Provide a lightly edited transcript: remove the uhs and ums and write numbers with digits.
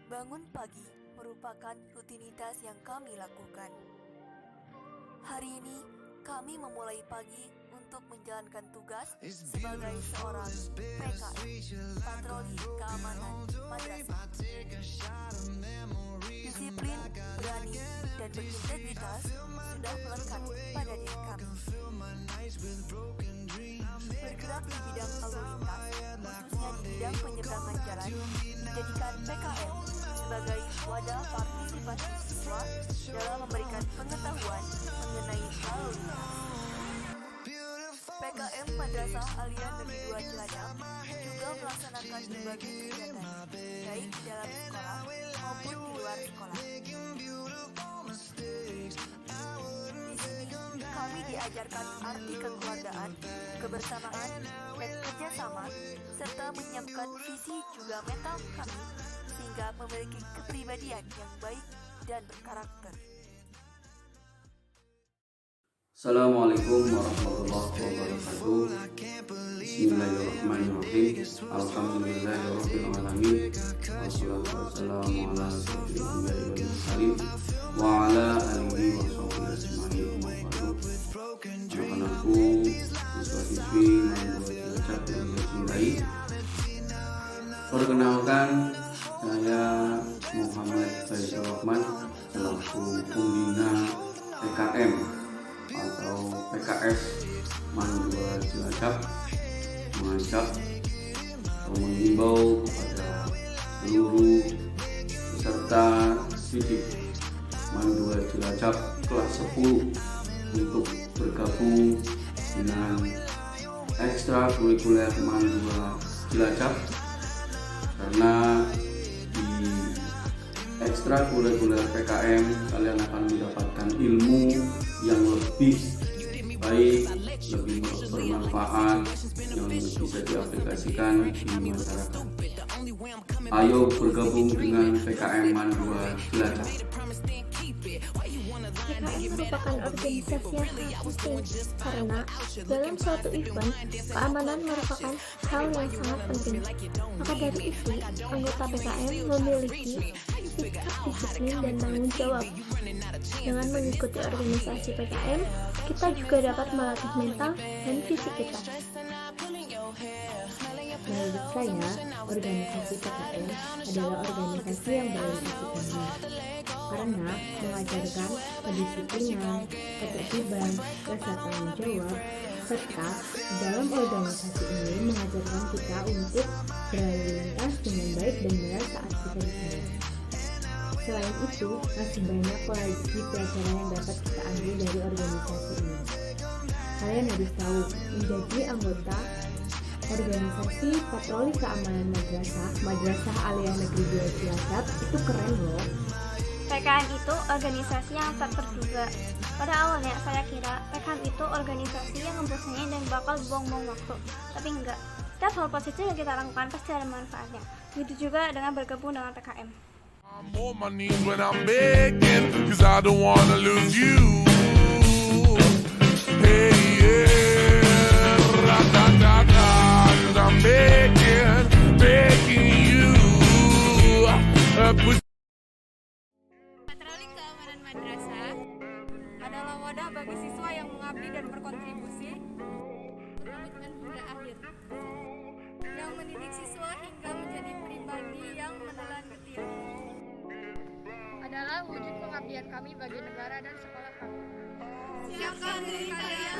Bangun pagi merupakan rutinitas yang kami lakukan. Hari ini kami memulai pagi untuk menjalankan tugas sebagai seorang PKM, patroli keamanan madrasah. Disiplin, berani, dan berintegritas sudah melekat pada diri kami. Bergerak di bidang lalu lintas, khususnya di bidang penyeberangan jalan, menjadikan PKM sebagai wadah partisipasi siswa dalam memberikan pengetahuan mengenai lalu lintas. PKM Madrasah Aliyah Negeri 2 Cilacap juga melaksanakan berbagai kegiatan, baik di dalam sekolah maupun di luar sekolah. Di sini kami diajarkan arti kekeluargaan, kebersamaan, dan kerjasama, serta menyiapkan visi juga mental kami sehingga memiliki kepribadian yang baik dan berkarakter. Assalamualaikum warahmatullahi wabarakatuh. Bismillahirrahmanirrahim. Alhamdulillahirabbil alamin. Wassalatu wassalamu ala asyrofil anbiya'i wal mursalin wa ala alihi wa sahbihi ajmain. Anak-anakku, siswa-siswi Mandua Cilacap yang saya cintai. Perkenalkan, saya Muhammad Faisal Rahman selaku pembina PKM atau PKS Mandua Cilacap mengajak atau mengimbau kepada seluruh peserta didik Mandua Cilacap kelas 10 untuk bergabung dengan ekstrakurikuler Mandua Cilacap, karena di ekstrakurikuler PKM kalian akan mendapatkan ilmu yang lebih baik, lebih bermanfaat, yang bisa diaplikasikan di masyarakat. Ayo bergabung dengan PKM Mandua Cilacap. PKM merupakan organisasi yang sangat penting karena dalam suatu event, keamanan merupakan hal yang sangat penting. Maka dari itu, anggota PKM memiliki sikap disiplin dan tanggung jawab. Dengan mengikuti organisasi PKM, kita juga dapat melatih mental dan fisik kita. Menurut saya, organisasi PKM adalah organisasi yang berorientasi tinggi karena mengajarkan kedisiplinan, ketertiban, rasa tanggung jawab, serta dalam organisasi ini mengajarkan kita untuk berlalu lintas dengan baik dan benar saat kita di sana. Selain itu, masih banyak lagi pelajaran yang dapat kita ambil dari organisasi ini. Kalian harus tahu, menjadi anggota organisasi patroli keamanan Madrasah Aliyah Negeri 2 Cilacap itu keren loh. PKM itu organisasi yang tak terduga. Pada awalnya saya kira PKM itu organisasi yang membosankan dan bakal buang-buang waktu. Tapi enggak. Setiap hal positif yang kita lakukan pasti ada manfaatnya. Begitu juga dengan bergabung dengan PKM. I'm on my knees when I'm begging, 'cause I don't wanna lose you. Hey, yeah, ra-da-da-da, 'cause I'm begging you. Patroli keamanan madrasah adalah wadah bagi siswa yang mengabdi dan berkontribusi berkomitmen hingga akhir, yang mendidik siswa hingga menjadi pribadi yang menelan budi. Adalah wujud pengabdian kami bagi negara dan sekolah kami. Siapkan diri kalian